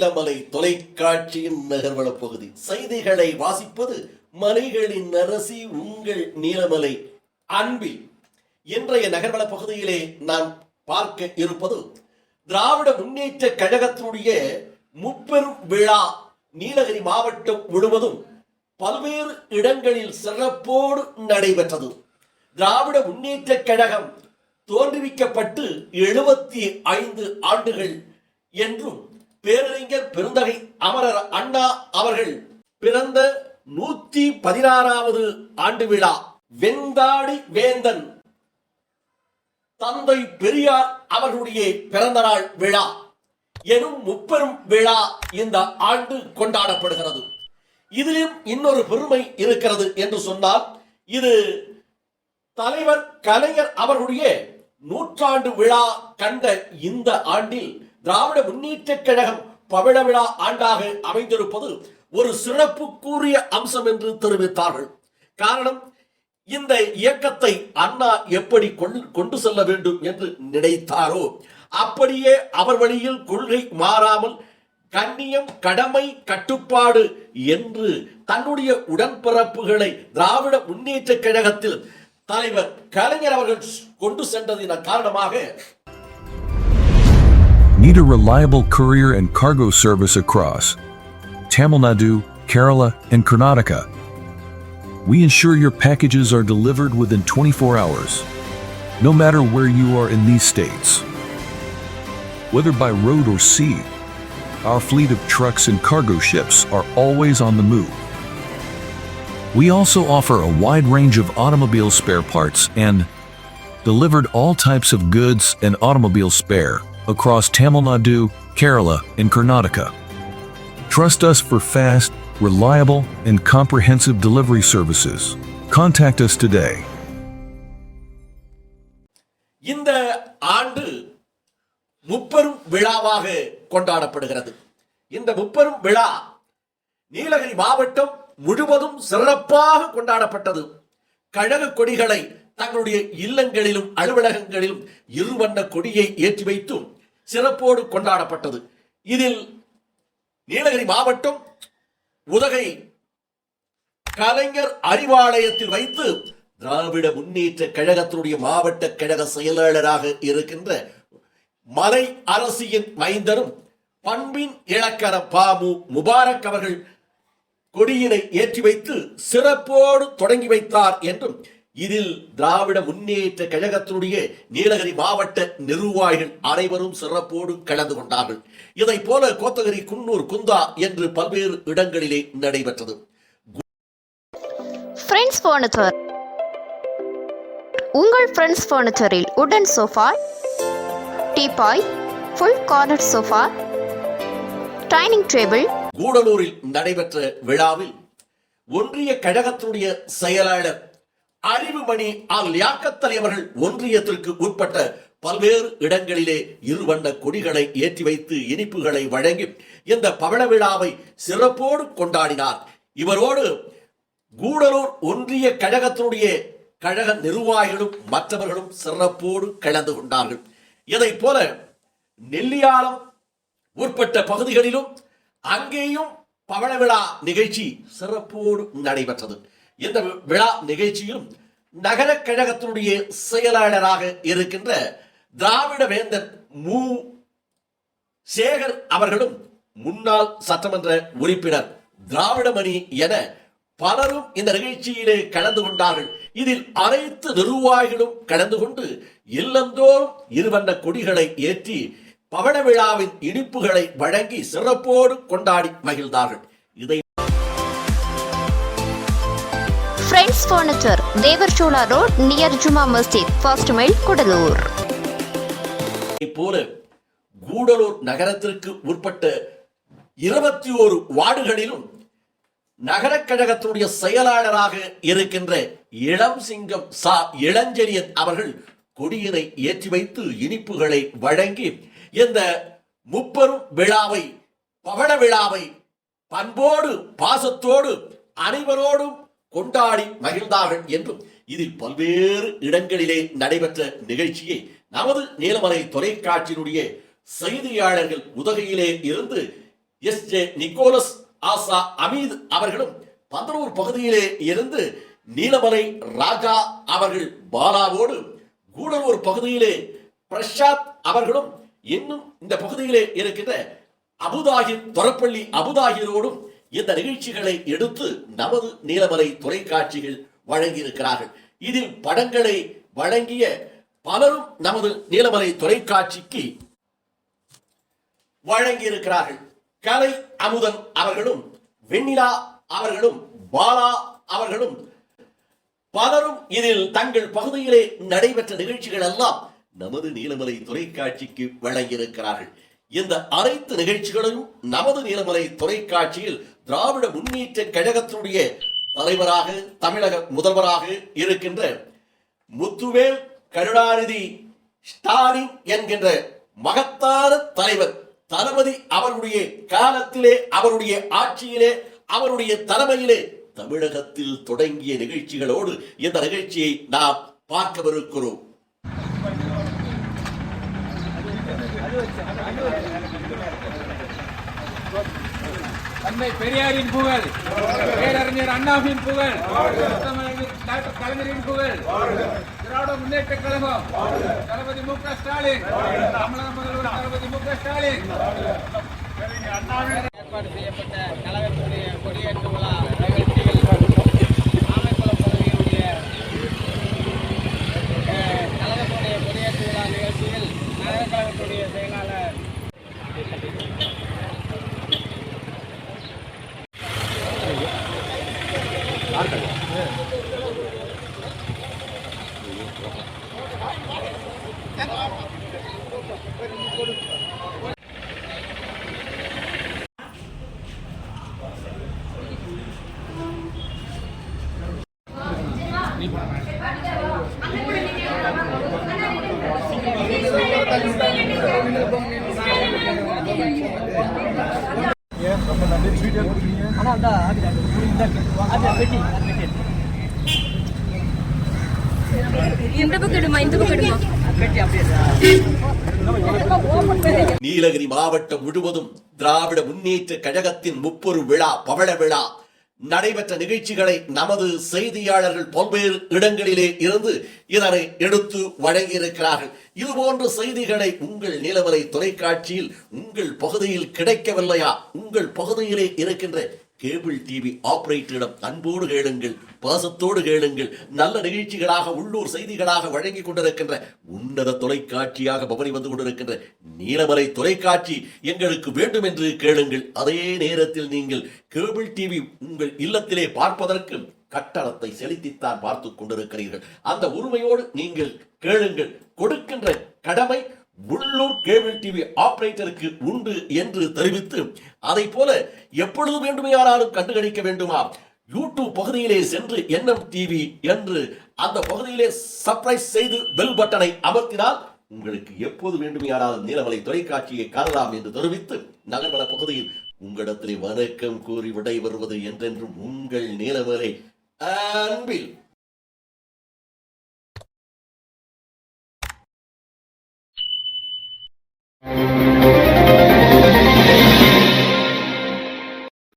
நீலமலை தொலைக்காட்சியின் நகர்வள பகுதி செய்திகளை வாசிப்பது மலைகளின் அரசி உங்கள் நீலமலை அன்பில். இன்றைய நகர்வள பகுதியிலே நாம் பார்க்க இருப்பது திராவிட முன்னேற்ற கழகத்தினுடைய முப்பெரும் விழா நீலகிரி மாவட்டம் முழுவதும் பல்வேறு இடங்களில் சிறப்போடு நடைபெற்றது. திராவிட முன்னேற்ற கழகம் தோன்றுவிக்கப்பட்டு 75 ஆண்டுகள் என்றும் பேரறிஞர் பெருந்தகை அமரர் அண்ணா அவர்கள் பிறந்த 116வது ஆண்டு விழா, வெந்தாடி வேந்தன் தந்தை பெரியார் அவர்களுடைய பிறந்த நாள் விழா எனும் முப்பெரும் விழா இந்த ஆண்டு கொண்டாடப்படுகிறது. இதிலும் இன்னொரு பெருமை இருக்கிறது என்று சொன்னால், இது தலைவர் கலைஞர் அவர்களுடைய 100ஆண்டு விழா கண்ட இந்த ஆண்டில் திராவிட முன்னேற்ற கழகம் பவள விழா ஆண்டாக அமைந்திருப்பது ஒரு சிறப்புக்குரிய அம்சம் என்று தெரிவித்தார்கள். காரணம், இந்த இயக்கத்தை அண்ணா எப்படி கொண்டு செல்ல வேண்டும் என்று நினைத்தாரோ அப்படியே அவர் வழியில் கொள்கை மாறாமல் கண்ணியம், கடமை, கட்டுப்பாடு என்று தன்னுடைய உடன்பிறப்புகளை திராவிட முன்னேற்ற கழகத்தில் தலைவர் கலைஞர் அவர்கள் கொண்டு சென்றதின் காரணமாக Need a reliable courier and cargo service across Tamil Nadu, Kerala, and Karnataka. We ensure your packages are delivered within 24 hours, no matter where you are in these states. Whether by road or sea, our fleet of trucks and cargo ships are always on the move. We also offer a wide range of automobile spare parts and delivered all types of goods and automobile spare across Tamil Nadu, Kerala, and Karnataka. Trust us for fast, reliable, and comprehensive delivery services. Contact us today. இந்த ஆண்டு முப்பெரும் விழாவாக கொண்டாடப்படுகிறது. இந்த முப்பெரும் விழா நீலகிரி மாவட்டம் முழுவதும் சிறப்பாக கொண்டாடப்பட்டது. கழக கொடிகளை தங்களுடைய இல்லங்களிலும் அலுவலகங்களிலும் இருவண்ண கொடியை ஏற்றி வைத்தும் சிறப்போடு கொண்டாடப்பட்டது. இதில் நீலகிரி மாவட்டம் உதகை கலைஞர் அறிவாலயத்தில் வைத்து திராவிட முன்னேற்ற கழகத்தினுடைய மாவட்ட கழக செயலாளராக இருக்கின்ற மலை அரசியின் மைந்தரும் பண்பின் இலக்கண பாமு முபாரக் அவர்கள் கொடியினை ஏற்றி வைத்து சிறப்போடு தொடங்கி வைத்தார் என்றும், இதில் திராவிட முன்னேற்ற கழகத்தினுடைய நீலகிரி மாவட்ட நிர்வாகிகள் அனைவரும் சிறப்போடு கலந்து கொண்டார்கள். இதை போல கோத்தகிரி, குன்னூர், குந்தா என்று பல்வேறு இடங்களிலே நடைபெற்றது. Friends furniture. உங்கள் ஃப்ரெண்ட்ஸ் ஃபர்னிச்சரில் உடன் sofa, teapoy, full corner sofa, dining table. கூடலூரில் நடைபெற்ற விழாவில் ஒன்றிய கழகத்தினுடைய செயலாளர் அறிவுமணி லியாக்கத் அவர்கள் ஒன்றியத்திற்கு உட்பட்ட பல்வேறு இடங்களிலே இருவண்ண கொடிகளை ஏற்றி வைத்து இனிப்புகளை வழங்கி இந்த பவள விழாவை சிறப்போடு கொண்டாடினார். இவரோடு கூடலூர் ஒன்றிய கழகத்தினுடைய கழக நிர்வாகிகளும் மற்றவர்களும் சிறப்போடு கலந்து கொண்டார்கள். இதை போல நெல்லியாலம் உட்பட்ட பகுதிகளிலும் அங்கேயும் பவள விழா நிகழ்ச்சி சிறப்போடு நடைபெற்றது. இந்த விழா நிகழ்ச்சியிலும் நகர கழகத்தினுடைய செயலாளராக இருக்கின்ற திராவிட வேந்தன் மு சேகர் அவர்களும், முன்னாள் சட்டமன்ற உறுப்பினர் திராவிடமணி என பலரும் இந்த நிகழ்ச்சியிலே கலந்து கொண்டார்கள். இதில் அனைத்து நிர்வாகிகளும் கலந்து கொண்டு இல்லந்தோறும் இருவண்ண கொடிகளை ஏற்றி பவள விழாவின் இனிப்புகளை வழங்கி சிறப்போடு கொண்டாடி மகிழ்ந்தார்கள். இதை friends furniture, Devarshola road, near Juma Masjid, first mile, Gudalur. போல கூடலூர் நகரத்திற்கு உட்பட்ட 21 வார்டுகளிலும் நகர கழகத்தினுடைய செயலாளராக இருக்கின்ற இளம் சிங்கம் சா இளஞ்செழியன் அவர்கள் கொடியினை ஏற்றி வைத்து இனிப்புகளை வழங்கி இந்த முப்பெரும் விழாவை, பவள விழாவை பண்போடு பாசத்தோடு அனைவரோடும் கொண்டாடி மகிழ்ந்தார்கள் என்றும், இதில் பல்வேறு இடங்களிலே நடைபெற்ற நிகழ்ச்சியை நமது நீலமலை தொலைக்காட்சியினுடைய செய்தியாளர்கள் உதகையிலே இருந்து SJ நிக்கோலஸ் ஆசா அமீத் அவர்களும் பந்தலூர் பகுதியிலே இருந்து நீலமலை ராஜா அவர்கள் பாலாவோடு கூடலூர் பகுதியிலே பிரசாத் அவர்களும் இன்னும் இந்த பகுதியிலே இருக்கின்ற அபுதாகிர் தொரப்பள்ளி அபுதாகிரோடும் இந்த நிகழ்ச்சிகளை எடுத்து நமது நீலமலை தொலைக்காட்சிகள் வழங்கியிருக்கிறார்கள். இதில் படங்களை வழங்கிய பலரும் நமது நீலமலை தொலைக்காட்சிக்கு வழங்கியிருக்கிறார்கள். கலை அமுதன் அவர்களும் வெண்ணிலா அவர்களும் பாலா அவர்களும் பலரும் இதில் தங்கள் பகுதியிலே நடைபெற்ற நிகழ்ச்சிகள் எல்லாம் நமது நீலமலை தொலைக்காட்சிக்கு வழங்கியிருக்கிறார்கள். இந்த அனைத்து நிகழ்ச்சிகளையும் நமது நீலமலை தொலைக்காட்சியில் திராவிட முன்னேற்ற கழகத்தினுடைய தலைவராக தமிழக முதல்வராக இருக்கின்ற முத்துவேல் கருணாநிதி ஸ்டாலின் என்கின்ற மகத்தான தலைவர் தளபதி அவருடைய காலத்திலே, அவருடைய ஆட்சியிலே, அவருடைய தலைமையிலே தமிழகத்தில் தொடங்கிய நிகழ்ச்சிகளோடு இந்த நிகழ்ச்சியை நாம் பார்க்கவிருக்கிறோம். தந்தை பெரியாரின் புகழ், பேரறிஞர் அண்ணாவின் புகழ், டாக்டர் கலைஞரின் புகழ், திராவிட முன்னேற்ற கழகம், தளபதி மு க ஸ்டாலின், தமிழக முதல்வர் தளபதி மு க ஸ்டாலின். ஏற்பாடு செய்யப்பட்ட கழகத்துடைய கொடியேற்று விழா நிகழ்ச்சியில் ஆமைக்குளம் பகுதியினுடைய கழகத்துடைய கொடியேற்று விழா நிகழ்ச்சியில் நகர கழகத்துடைய செயலாளர் நீலகிரி மாவட்டம் முழுவதும் திராவிட முன்னேற்ற கழகத்தின் 30 விழா பவள விழா நடைபெற்ற நிகழ்ச்சிகளை நமது செய்தியாளர்கள் பல்வேறு இடங்களிலே இருந்து இதனை எடுத்து வழங்கியிருக்கிறார்கள். இதுபோன்ற செய்திகளை உங்கள் நீலமலை தொலைக்காட்சியில் உங்கள் பகுதியில் கிடைக்கவில்லையா? உங்கள் பகுதியிலே இருக்கின்ற கேபிள் டிவி ஆபரேட்டரிடம் அன்போடு கேளுங்கள், பாசத்தோடு கேளுங்கள். நல்ல நிகழ்ச்சிகளாக உள்ளூர் செய்திகளாக வழங்கி கொண்டிருக்கின்ற உன்னத தொலைக்காட்சியாக பவனி வந்து கொண்டிருக்கின்ற நீலமலை தொலைக்காட்சி எங்களுக்கு வேண்டும் என்று கேளுங்கள். அதே நேரத்தில் நீங்கள் கேபிள் டிவி உங்கள் இல்லத்திலே பார்ப்பதற்கு கட்டணத்தை செலுத்தித்தான் பார்த்துக் கொண்டிருக்கிறீர்கள். அந்த உரிமையோடு நீங்கள் கேளுங்கள். கொடுக்கின்ற கடமை உள்ளூர் கேபிள் டிவி ஆபரேட்டருக்கு உண்டு என்று தெரிவித்து, அதை போல எப்பொழுது வேண்டுமையானாலும் கண்டுகளிக்க வேண்டுமா? யூடியூப் பகுதியிலே சென்று NM டிவி என்று அந்த பகுதியிலே சப்ஸ்கிரைப் செய்து பெல் பட்டனை அமர்த்தினால் உங்களுக்கு எப்போது வேண்டுமையானாலும் நீலமலை தொலைக்காட்சியை காணலாம் என்று தெரிவித்து, நகர்வன பகுதியில் உங்களிடத்திலே வணக்கம் கூறி விடைபெறுவது என்றென்றும் உங்கள் நீலமலை அன்பில்